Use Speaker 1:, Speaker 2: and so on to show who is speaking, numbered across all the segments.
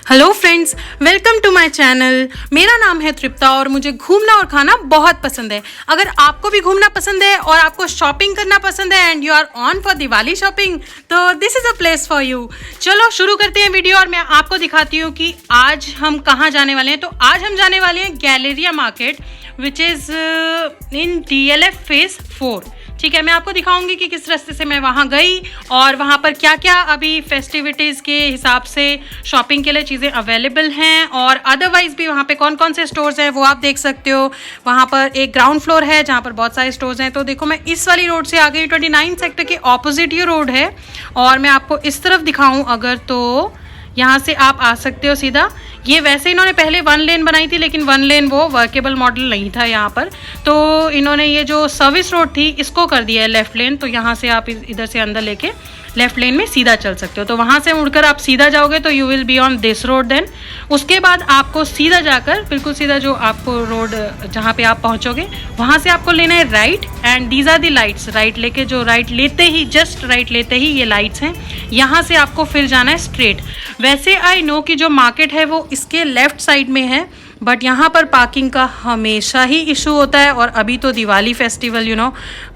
Speaker 1: Hello friends, welcome to my channel. मेरा नाम है तृप्ता और मुझे घूमना और खाना बहुत पसंद है। अगर आपको भी घूमना पसंद है और आपको शॉपिंग करना पसंद है and you are on for Diwali shopping, तो this is a place for you. चलो शुरू करते हैं वीडियो और मैं आपको दिखाती हूँ कि आज हम कहाँ जाने वाले हैं। तो आज हम जाने वाले हैं Galleria market which is in DLF phase 4। ठीक है, मैं आपको दिखाऊंगी कि किस रास्ते से मैं वहाँ गई और वहाँ पर क्या क्या अभी फेस्टिविटीज़ के हिसाब से शॉपिंग के लिए चीज़ें अवेलेबल हैं और अदरवाइज़ भी वहाँ पे कौन कौन से स्टोर्स हैं वो आप देख सकते हो। वहाँ पर एक ग्राउंड फ्लोर है जहाँ पर बहुत सारे स्टोर्स हैं। तो देखो, मैं इस वाली रोड से आ गई, 29 सेक्टर के ऑपोजिट ये रोड है और मैं आपको इस तरफ दिखाऊँ अगर, तो यहाँ से आप आ सकते हो सीधा। ये वैसे इन्होंने पहले 1 लेन बनाई थी, लेकिन 1 लेन वो वर्केबल मॉडल नहीं था यहाँ पर, तो इन्होंने ये जो सर्विस रोड थी इसको कर दिया है लेफ़्ट लेन। तो यहाँ से आप इधर से अंदर लेके लेफ़्ट लेन में सीधा चल सकते हो। तो वहाँ से मुड़कर आप सीधा जाओगे तो you will be on this road. Then उसके बाद आपको सीधा जाकर, बिल्कुल सीधा जो आपको रोड जहाँ पे आप पहुँचोगे वहाँ से आपको लेना है right, and these are the lights. Right लेके, जो राइट लेते ही, जस्ट राइट लेते ही ये लाइट्स हैं। यहाँ से आपको फिर जाना है स्ट्रेट। वैसे आई नो कि जो मार्केट है वो इसके लेफ़्ट साइड में है, बट यहाँ पर पार्किंग का हमेशा ही इशू होता है और अभी तो दिवाली फेस्टिवल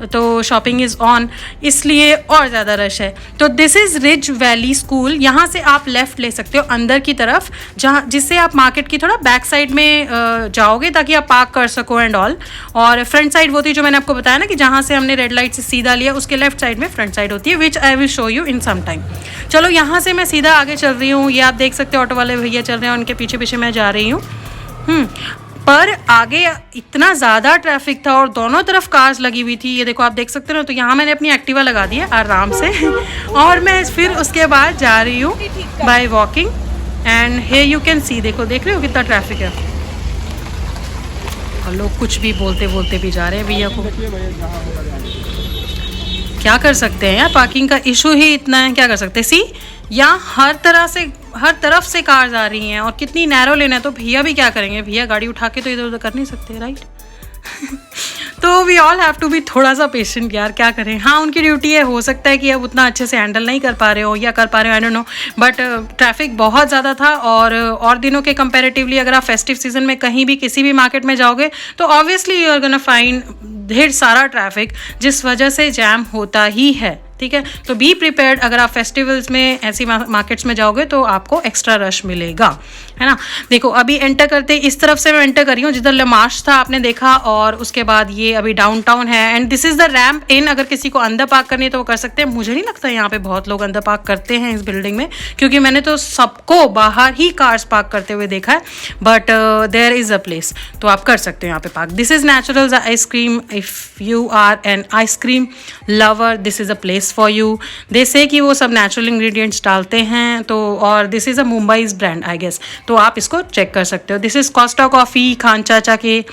Speaker 1: तो शॉपिंग इज़ ऑन, इसलिए और ज़्यादा रश है। तो this is ridge valley school. यहाँ से आप लेफ़्ट ले सकते हो अंदर की तरफ, जिससे आप मार्केट की थोड़ा बैक साइड में जाओगे ताकि आप पार्क कर सको एंड ऑल। और फ्रंट साइड वो थी जो मैंने आपको बताया ना कि जहाँ से हमने रेड लाइट से सीधा लिया, उसके लेफ्ट साइड में फ्रंट साइड होती है, which I will show you in some time. चलो, यहाँ से मैं सीधा आगे चल रही हूँ। ये आप देख सकते हो ऑटो वाले भैया चल रहे हैं, उनके पीछे पीछे मैं जा रही हूँ। पर आगे इतना ज़्यादा ट्रैफिक था और दोनों तरफ कार्स लगी हुई थी। ये देखो, आप देख सकते हो ना। तो यहाँ मैंने अपनी एक्टिवा लगा दी है आराम से और मैं फिर उसके बाद जा रही हूँ by walking. And here you can see, देखो, देख रहे हो कितना ट्रैफिक है और लोग कुछ भी बोलते बोलते भी जा रहे हैं भैया को। क्या कर सकते हैं यार, पार्किंग का इशू ही इतना है, क्या कर सकते हैं। सी, यहाँ हर तरफ से कार्स आ रही हैं और कितनी नैरो लेन है। तो भैया भी क्या करेंगे, भैया गाड़ी उठा के तो इधर उधर कर नहीं सकते, राइट। तो we all have to be थोड़ा सा पेशेंट यार, क्या करें। हाँ, उनकी ड्यूटी है, हो सकता है कि अब उतना अच्छे से हैंडल नहीं कर पा रहे हो या कर पा रहे हो, आई डोंट नो। बट ट्रैफिक बहुत ज़्यादा था और दिनों के कंपैरेटिवली अगर आप फेस्टिव सीजन में कहीं भी किसी भी मार्केट में जाओगे तो obviously you are gonna find ढेर सारा ट्रैफिक, जिस वजह से जैम होता ही है। ठीक है, तो बी प्रिपेयर्ड। अगर आप फेस्टिवल्स में ऐसी मार्केट्स में जाओगे तो आपको एक्स्ट्रा रश मिलेगा, है ना। देखो, अभी एंटर करते इस तरफ से मैं एंटर कर रही हूँ जिधर लमार्श था, आपने देखा। और उसके बाद ये अभी डाउनटाउन है and this is the ramp in. अगर किसी को अंदर पार्क करनी है तो वो कर सकते हैं। मुझे नहीं लगता यहाँ पे बहुत लोग अंदर पार्क करते हैं इस बिल्डिंग में, क्योंकि मैंने तो सबको बाहर ही कार्स पार्क करते हुए देखा है। But there is a place, तो आप कर सकते हो यहाँ पे park. This is Naturals ice cream. If you are an ice cream lover, this is a place for you. They say कि वो सब नेचुरल इंग्रेडिएंट्स डालते हैं। तो और this is a Mumbai's brand I guess, तो आप इसको चेक कर सकते हो। This is Costa coffee. Khan Chacha के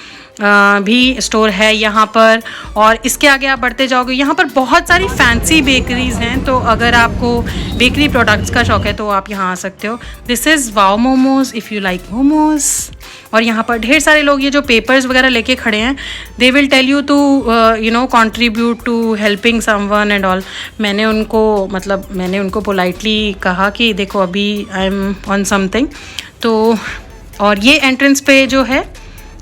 Speaker 1: भी स्टोर है यहाँ पर। और इसके आगे आप बढ़ते जाओगे, यहाँ पर बहुत सारी फैंसी बेकरीज हैं। तो अगर आपको बेकरी प्रोडक्ट्स का शौक है तो आप यहाँ आ सकते हो। This is wow momos, if you like momos. और यहाँ पर ढेर सारे लोग ये जो पेपर्स वगैरह लेके खड़े हैं, they will tell you to contribute to helping someone and all. मैंने उनको पोलाइटली कहा कि देखो, अभी आई एम ऑन समथिंग। तो और ये एंट्रेंस पे जो है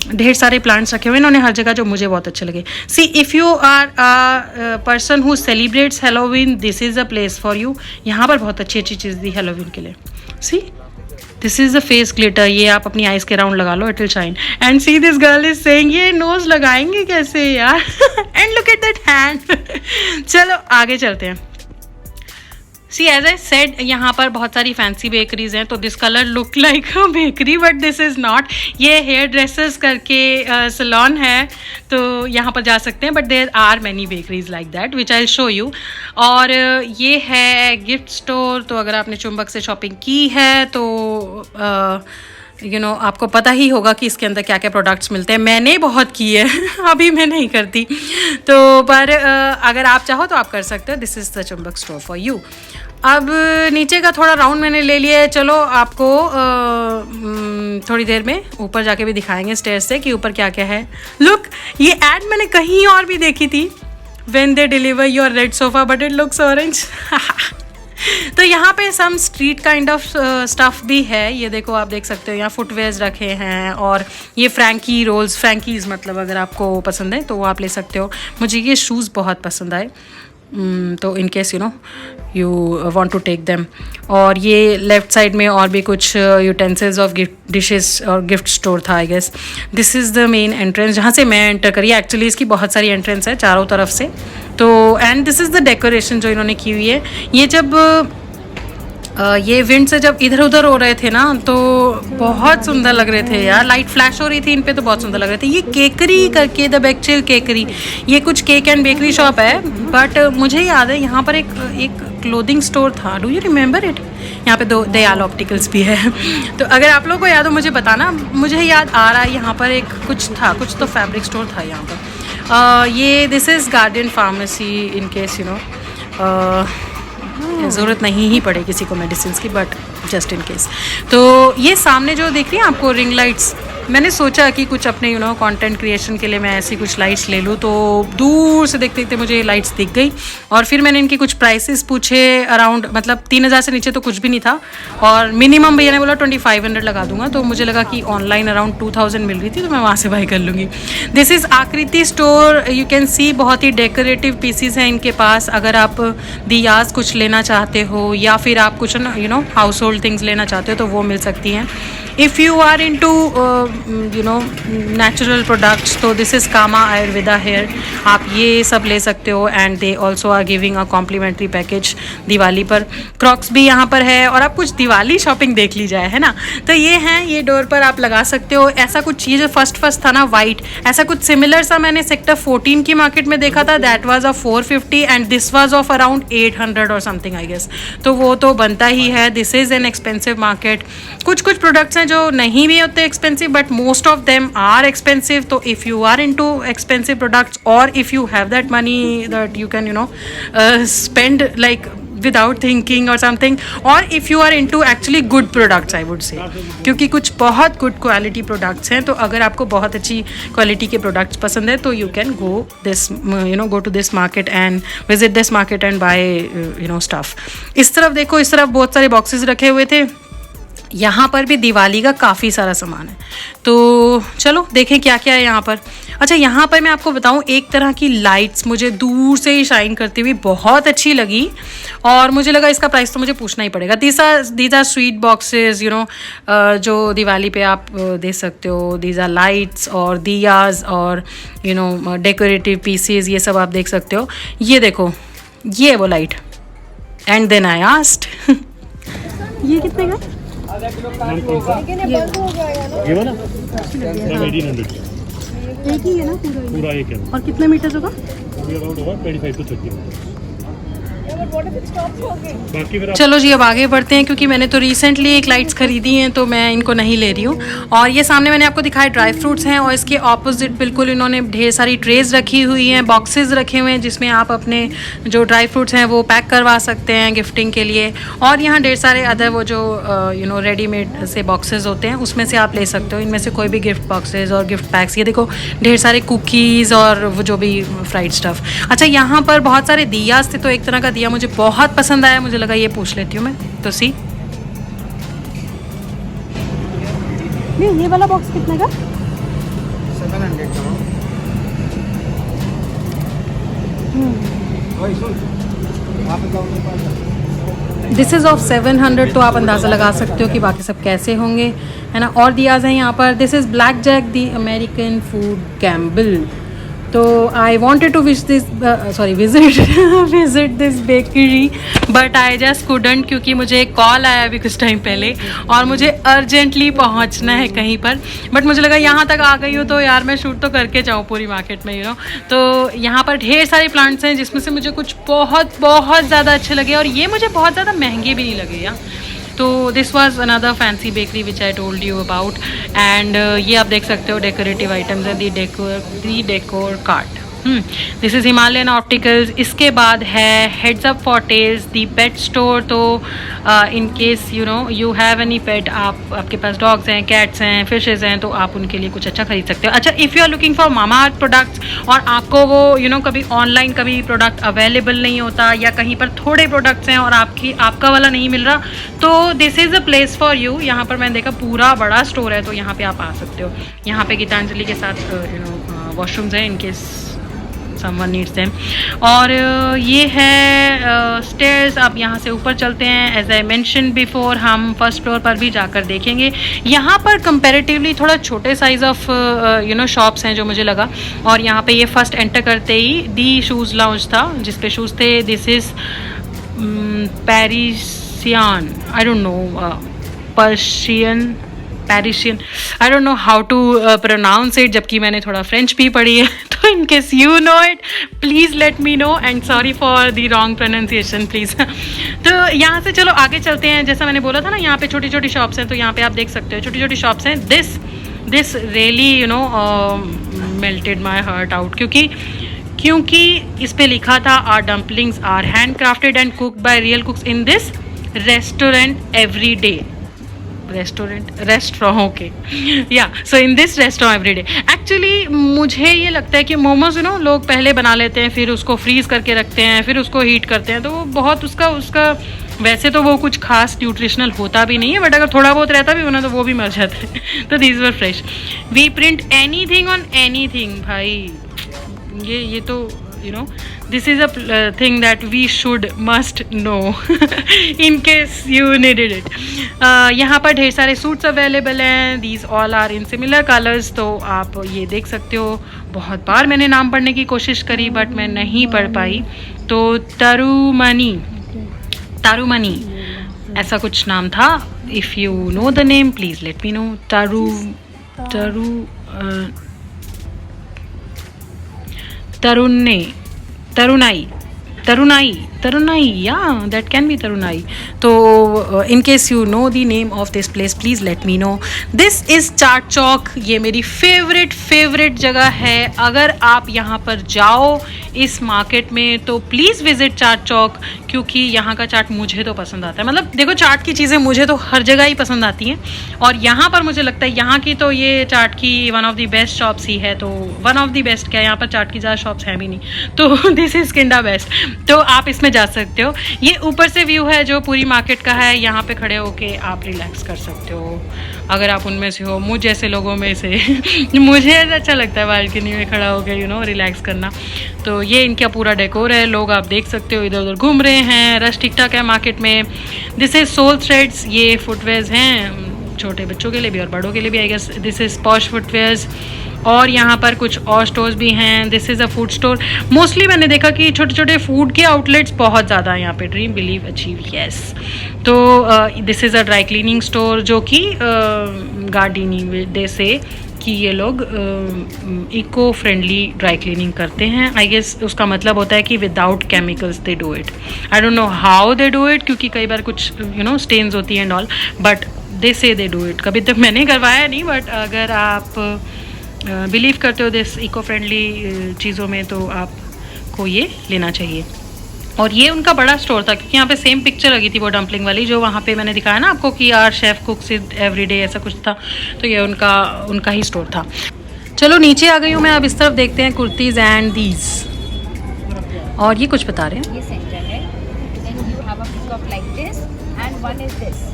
Speaker 1: ढेर सारे प्लांट्स रखे हुए हैं इन्होंने हर जगह, जो मुझे बहुत अच्छे लगे। See, if you are a person who celebrates Halloween, this is a place for you. यहाँ पर बहुत अच्छी अच्छी चीज़ दी हैलोवीन के लिए। See, this is a face glitter. ये आप अपनी आइज़ के राउंड लगा लो, it will shine. And see, this girl is saying ये नोज लगाएंगे कैसे यार and look at that hand. चलो आगे चलते हैं। सी, एज आई सेड, यहाँ पर बहुत सारी फैंसी बेकरीज हैं। तो this colour look like a bakery but this is not. ये हेयर ड्रेसेस करके सलोन है, तो यहाँ पर जा सकते हैं। But there are many bakeries like that which I show you. और ये है गिफ्ट स्टोर। तो अगर आपने चुंबक से शॉपिंग की है तो आपको पता ही होगा कि इसके अंदर क्या क्या प्रोडक्ट्स मिलते हैं। मैंने बहुत की है अभी मैं नहीं करती, तो पर अगर आप चाहो तो आप कर सकते हो। दिस इज़ द चुंबक स्टोर फॉर यू। अब नीचे का थोड़ा राउंड मैंने ले लिया है। चलो आपको थोड़ी देर में ऊपर जाके भी दिखाएंगे स्टेयर्स से कि ऊपर क्या क्या है। लुक, ये एड मैंने कहीं और भी देखी थी, when they deliver your red sofa but it looks orange. तो यहाँ पे some street kind of stuff भी है। ये देखो आप देख सकते हो, यहाँ फुटवेयर्स रखे हैं और ये फ्रैंकी रोल्स, फ्रैंकीज मतलब अगर आपको पसंद है तो वो आप ले सकते हो। मुझे ये शूज़ बहुत पसंद आए, तो in case you want to take them. और ये लेफ्ट साइड में और भी कुछ यूटेंसिल्स ऑफ गिफ्ट डिशेस और गिफ्ट स्टोर था I guess. This is the main entrance जहाँ से मैं एंटर करी। एक्चुअली इसकी बहुत सारी एंट्रेंस है चारों तरफ से। तो and this is the decoration जो इन्होंने की हुई है। ये जब ये विंड से जब इधर उधर हो रहे थे ना तो बहुत सुंदर लग रहे थे यार। लाइट फ्लैश हो रही थी इन पे तो बहुत सुंदर लग रहे थे। ये केकरी करके, द बेकचिल केकरी, ये कुछ केक एंड बेकरी शॉप है। बट मुझे याद है यहाँ पर एक क्लोथिंग स्टोर था। Do you remember it? यहाँ पे दयाल ऑप्टिकल्स भी है। तो अगर आप लोगों को याद हो मुझे बताना। मुझे याद आ रहा है यहाँ पर एक कुछ था, कुछ तो फैब्रिक स्टोर था यहाँ पर। ये this is garden pharmacy in case ज़रूरत नहीं ही पड़े किसी को मेडिसिन की, बट जस्ट इन केस। तो ये सामने जो दिख रही है आपको रिंग लाइट्स, मैंने सोचा कि कुछ अपने कंटेंट क्रिएशन के लिए मैं ऐसी कुछ लाइट्स ले लूँ। तो दूर से देखते देखते मुझे ये लाइट्स दिख गई और फिर मैंने इनकी कुछ प्राइसेस पूछे। अराउंड मतलब 3000 से नीचे तो कुछ भी नहीं था और मिनिमम भैया ने बोला 2500 लगा दूंगा। तो मुझे लगा कि ऑनलाइन अराउंड 2000 मिल रही थी तो मैं वहाँ से बाई कर लूँगी। दिस इज़ आकृति स्टोर। यू कैन सी बहुत ही डेकोरेटिव पीसीज हैं इनके पास। अगर आप दियाज कुछ लेना चाहते हो या फिर आप कुछ हाउस होल्ड थिंग्स लेना चाहते हो तो वो मिल सकती हैं। If you are into natural products तो this is Kama Ayurveda hair, आप ये सब ले सकते हो। And they also are giving a complimentary package Diwali पर। क्रॉक्स भी यहाँ पर है और आप कुछ दिवाली शॉपिंग देख ली जाए, है ना। तो ये हैं, ये डोर पर आप लगा सकते हो। ऐसा कुछ चीज़ फर्स्ट था ना वाइट, ऐसा कुछ सिमिलर सा मैंने सेक्टर 14 की मार्केट में देखा था। That was of 450 and this was of around 800 और समथिंग आई गेस। तो वो तो बनता ही है। This is an expensive market. कुछ प्रोडक्ट्स हैं जो नहीं भी होते expensive but most of them are expensive. तो if you are into expensive products और if you have that money that you can spend like without thinking or something, or if you are into actually good products I would say, क्योंकि कुछ बहुत good quality products हैं। तो अगर आपको बहुत अच्छी क्वालिटी के प्रोडक्ट्स पसंद है तो you can go to this market and visit this market and buy stuff. इस तरफ देखो, इस तरफ बहुत सारे बॉक्सेस रखे हुए थे। यहाँ पर भी दिवाली का काफ़ी सारा सामान है। तो चलो देखें क्या क्या है यहाँ पर। अच्छा, यहाँ पर मैं आपको बताऊँ, एक तरह की लाइट्स मुझे दूर से ही शाइन करती हुई बहुत अच्छी लगी और मुझे लगा इसका प्राइस तो मुझे पूछना ही पड़ेगा। दीज आर स्वीट बॉक्सेस जो दिवाली पे आप दे सकते हो। दीज आर लाइट्स और दियाज और डेकोरेटिव पीसेस, ये सब आप देख सकते हो। ये देखो, ये वो light. And then I asked ये कितने का?
Speaker 2: ये वाला 1800
Speaker 1: एक ही है ना
Speaker 2: पूरा एक है।
Speaker 1: और कितने मीटर होगा?
Speaker 2: अराउंड होगा 25 to 30।
Speaker 1: चलो जी अब आगे बढ़ते हैं क्योंकि मैंने तो रिसेंटली एक लाइट्स खरीदी हैं तो मैं इनको नहीं ले रही हूँ। और ये सामने मैंने आपको दिखाया ड्राई फ्रूट्स हैं और इसके ऑपोजिट बिल्कुल इन्होंने ढेर सारी ट्रेज रखी हुई हैं, बॉक्सेस रखे हुए हैं जिसमें आप अपने जो ड्राई फ्रूट्स हैं वो पैक करवा सकते हैं गिफ्टिंग के लिए। और यहाँ ढेर सारे अदर वो जो रेडीमेड से बॉक्सेस होते हैं उसमें से आप ले सकते हो। इनमें से कोई भी गिफ्ट बॉक्सेस और गिफ्ट पैक्स, ये देखो ढेर सारे कुकीज़ और वो जो भी फ्राइड स्टफ़। अच्छा, यहाँ पर बहुत सारे दियाज थे तो एक तरह का दिया मुझे बहुत पसंद आया, मुझे लगा ये पूछ लेती हूँ मैं। तो सी ये वाला बॉक्स कितने का?
Speaker 3: 700 का।
Speaker 1: दिस इज़ ऑफ 700, तो आप अंदाज़ा लगा सकते हो कि बाकी सब कैसे होंगे, है ना। और दियाज हैं यहाँ पर। This is Black Jack the American food Campbell. तो I wanted to visit this bakery but I just couldn't, क्योंकि मुझे एक कॉल आया अभी कुछ टाइम पहले और मुझे अर्जेंटली पहुंचना है कहीं पर। बट मुझे लगा यहाँ तक आ गई हूँ तो यार मैं शूट तो करके जाऊँ पूरी मार्केट में तो यहाँ पर ढेर सारे प्लांट्स हैं जिसमें से मुझे कुछ बहुत बहुत ज़्यादा अच्छे लगे और ये मुझे बहुत ज़्यादा महंगे भी नहीं लगे यार। तो this was another fancy bakery which I told you about. And ये आप देख सकते हो डेकोरेटिव आइटम्स हैं, the decor cart. This is Himalayan Opticals. इसके बाद है heads up for tails the pet store. तो in case you know you have any pet, आपके पास डॉग्स हैं, कैट्स हैं, फिशेज़ हैं, तो आप उनके लिए कुछ अच्छा खरीद सकते हो। अच्छा, if you are looking for Mamaearth products और आपको वो कभी ऑनलाइन कभी प्रोडक्ट अवेलेबल नहीं होता या कहीं पर थोड़े प्रोडक्ट्स हैं और आपका वाला नहीं मिल रहा, तो this is a place for you. यहाँ पर मैंने देखा पूरा बड़ा स्टोर है, तो यहाँ पे आप आ सकते हो। यहाँ पे गीतांजलि के साथ वॉशरूम्स हैं इनकेस समवन नीड्स देम। और ये है स्टेयर्स, आप यहाँ से ऊपर चलते हैं। एज आई मेंशन बिफोर, हम फर्स्ट फ्लोर पर भी जाकर देखेंगे। यहाँ पर कंपैरेटिवली थोड़ा छोटे साइज़ ऑफ शॉप्स हैं जो मुझे लगा। और यहाँ पे ये फर्स्ट एंटर करते ही दी शूज़ लाउंज था जिस पे शूज़ थे। This is Parisian, I don't know, Persian, Parisian, I don't know how to pronounce it, जबकि मैंने थोड़ा फ्रेंच भी पढ़ी है। तो in case you know it please let me know and sorry for the wrong pronunciation please. तो यहाँ से चलो आगे चलते हैं। जैसा मैंने बोला था ना, यहाँ पे छोटी छोटी शॉप्स हैं, तो यहाँ पे आप देख सकते हो छोटी छोटी शॉप्स हैं। This really melted my heart out, क्योंकि इस पे लिखा था are dumplings are hand crafted and cooked by real cooks in this restaurant every day. Restaurant okay, या so in this restaurant every day. Actually मुझे ये लगता है कि मोमोज लोग पहले बना लेते हैं, फिर उसको फ्रीज करके रखते हैं, फिर उसको हीट करते हैं, तो वो बहुत उसका वैसे तो वो कुछ खास न्यूट्रिशनल होता भी नहीं है, बट अगर थोड़ा बहुत रहता भी होना तो वो भी मर जाते हैं। तो these were fresh. We print anything on anything. भाई ये तो this is a thing that we should must know in case you needed it. यहाँ पर ढेर सारे सूट्स अवेलेबल हैं। these all are in similar colors, तो आप ये देख सकते हो। बहुत बार मैंने नाम पढ़ने की कोशिश करी बट मैं नहीं पढ़ पाई। तो तारुमनी ऐसा कुछ नाम था। If you know the name please let me know. तरुनाई, yeah, that can be Tarunai. So in case you know the name of this place, please let me know. This is चाट चौक। ये मेरी फेवरेट जगह है। अगर आप यहाँ पर जाओ इस मार्केट में तो प्लीज़ विज़िट चाट चौक, क्योंकि यहाँ का चाट मुझे तो पसंद आता है। मतलब देखो, चाट की चीज़ें मुझे तो हर जगह ही पसंद आती हैं, और यहाँ पर मुझे लगता है यहाँ की तो ये चाट की one of the best shops ही है। तो वन ऑफ द बेस्ट क्या, यहाँ पर चाट की ज़्यादा शॉप्स हैं भी नहीं, तो दिस इज़ किंडा बेस्ट। तो आप इसमें जा सकते हो। ये ऊपर से व्यू है जो पूरी मार्केट का है। यहाँ पे खड़े होके आप रिलैक्स कर सकते हो अगर आप उनमें से हो। मुझ जैसे लोगों में से मुझे अच्छा लगता है बालकनी में खड़ा होकर रिलैक्स करना। तो ये इनका पूरा डेकोर है। लोग आप देख सकते हो इधर उधर घूम रहे हैं। रश ठीक ठाक है मार्केट में। This is Soul Threads. ये फुटवेयर्स हैं छोटे बच्चों के लिए भी और बड़ों के लिए भी, I guess. This is posh footwears. और यहाँ पर कुछ और स्टोर्स भी हैं। This is a food store. Mostly मैंने देखा कि छोटे छोटे फूड के आउटलेट्स बहुत ज़्यादा हैं यहाँ पे। Dream believe achieve, yes. तो this is a dry cleaning store, जो कि गार्डनी दे से कि ये लोग इको फ्रेंडली ड्राई क्लीनिंग करते हैं। आई गेस उसका मतलब होता है कि without chemicals they do it. I don't know how they do it, क्योंकि कई बार कुछ स्टेन्स होती हैं एंड ऑल, बट दे से दे डू इट। कभी तक मैंने करवाया नहीं, बट अगर आप बिलीव करते हो दिस इको फ्रेंडली चीज़ों में तो आपको ये लेना चाहिए। और ये उनका बड़ा स्टोर था, क्योंकि यहाँ पे सेम पिक्चर लगी थी वो डम्पलिंग वाली जो वहाँ पे मैंने दिखाया ना आपको कि our chef cooks every day, ऐसा कुछ था। तो ये उनका ही स्टोर था। चलो नीचे आ गई हूँ मैं। अब इस तरफ देखते हैं कुर्तीज़ एंड दीज। और ये कुछ बता रहे हैं।
Speaker 4: ये सेंटर है। Then you have a peacock like this and one is this.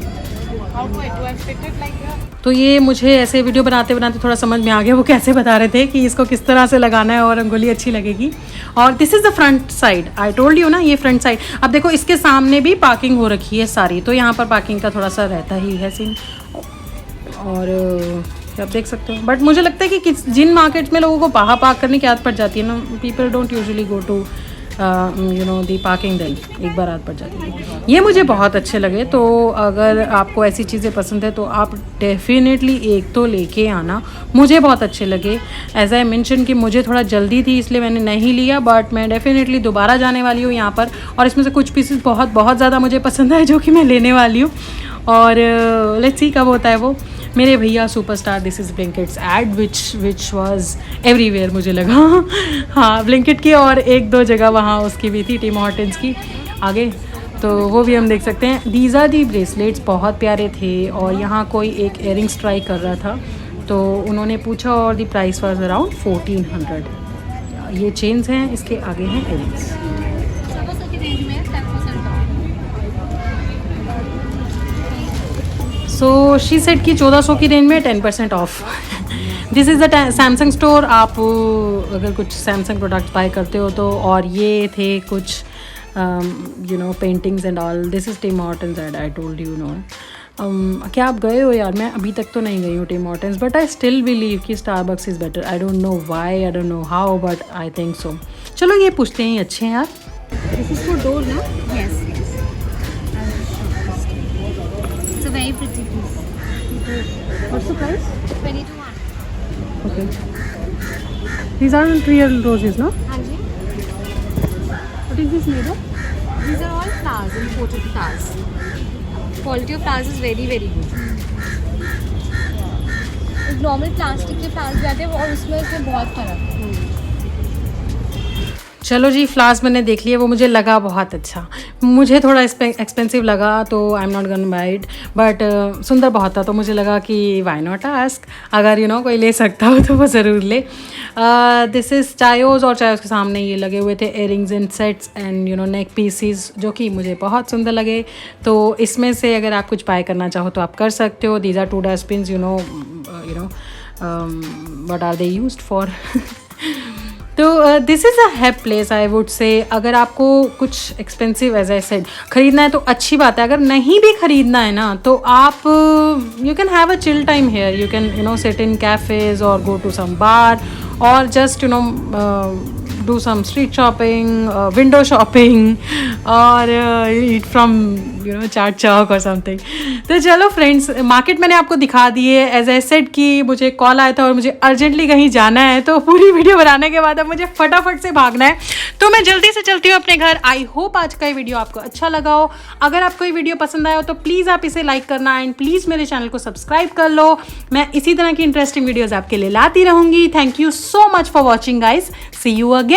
Speaker 4: How do I fit it like that?
Speaker 1: तो ये मुझे ऐसे वीडियो बनाते बनाते थोड़ा समझ में आ गया वो कैसे बता रहे थे कि इसको किस तरह से लगाना है और रंगोली अच्छी लगेगी। और this is the front side. I told you ना, ये फ्रंट साइड। अब देखो इसके सामने भी पार्किंग हो रखी है सारी, तो यहाँ पर पार्किंग का थोड़ा सा रहता ही है सीन। और आप देख सकते हो, बट मुझे लगता है कि जिन मार्केट्स में लोगों को बाहर पार्क करने की आदत पड़ जाती है ना, people don't usually go to the parking then, एक बार आदत पड़ जाती है। ये मुझे बहुत अच्छे लगे। तो अगर आपको ऐसी चीज़ें पसंद है तो आप डेफिनेटली एक तो लेके आना। मुझे बहुत अच्छे लगे। एज आई मेंशन कि मुझे थोड़ा जल्दी थी इसलिए मैंने नहीं लिया, बट मैं डेफिनेटली दोबारा जाने वाली हूँ यहाँ पर। और इसमें से कुछ पीसेस बहुत ज़्यादा मुझे पसंद है जो कि मैं लेने वाली हूँ। और लेट्स सी कब होता है वो। मेरे भैया superstar this is Blinkit's ad which was everywhere मुझे लगा। हाँ, ब्लिंकिट की और एक दो जगह वहाँ उसकी भी थी, टिम हॉर्टन्स की आगे, तो वो भी हम देख सकते हैं। दीज आर दी ब्रेसलेट्स, बहुत प्यारे थे। और यहाँ कोई एक इयरिंग्स ट्राई कर रहा था तो उन्होंने पूछा और दी प्राइस वाज अराउंड 1400। ये चेन्स हैं, इसके आगे हैं इयरिंग्स। सो शी सेड कि 1400 की रेंज में 10% of. This is the Samsung store. आप अगर कुछ सैमसंग प्रोडक्ट्स बाय करते हो तो, और ये थे कुछ you know paintings and all. This is Tim Hortons ad, I told you no. क्या आप गए हो यार? मैं अभी तक तो नहीं गई हूँ Tim Hortons, but I still believe कि Starbucks is better. I don't know why, I don't know how, but I think so. चलो ये पूछते हैं, ये अच्छे हैं यार। दिस इज़ फॉर डोर ना?
Speaker 4: Yes. It's a very pretty piece.
Speaker 1: What's the price?
Speaker 4: 22.
Speaker 1: Okay. These aren't real roses, no?
Speaker 4: Hanji.
Speaker 1: What is this made of?
Speaker 4: These are all flowers, imported flowers. Quality of flowers is very very good. Normal plastic के flowers भी आते हैं और उसमें बहुत फ़र्क है।
Speaker 1: चलो जी, फ्लावर्स मैंने देख लिए, वो मुझे लगा बहुत अच्छा। मुझे थोड़ा एक्सपेंसिव लगा तो I am not gonna buy it, but सुंदर बहुत था तो मुझे लगा कि वाई नॉट आस्क। अगर यू नो कोई ले सकता हो तो वो ज़रूर ले। दिस इज़ चायोज़, और चायोज़ के सामने ये लगे हुए थे earrings and sets and you know neck pieces, जो कि मुझे बहुत सुंदर लगे। तो इसमें से अगर आप कुछ बाय करना चाहो तो आप कर सकते हो। These are 2 dustbins, you know what are they used for. तो this is a happy place I would say. अगर आपको कुछ एक्सपेंसिव एज आई सेड ख़रीदना है तो अच्छी बात है। अगर नहीं भी ख़रीदना है ना तो आप you can have a chill time here. You can you know sit in cafes और गो टू सम बार और just you know do some street shopping, window shopping, or eat from you know chaat Chowk or something. तो चलो friends, market मैंने आपको दिखा दी है। As I said कि मुझे कॉल आया था और मुझे अर्जेंटली कहीं जाना है, तो पूरी वीडियो बनाने के बाद अब मुझे फटाफट से भागना है, तो मैं जल्दी से चलती हूँ अपने घर। आई होप आज का ये वीडियो आपको अच्छा लगा हो। अगर आपको ये वीडियो पसंद आया हो तो प्लीज़ आप इसे लाइक करना एंड प्लीज़ मेरे चैनल को सब्सक्राइब कर लो। मैं इसी तरह की इंटरेस्टिंग वीडियोज़ आपके लिए लाती रहूँगी। Thank you so much for watching guys. See you again.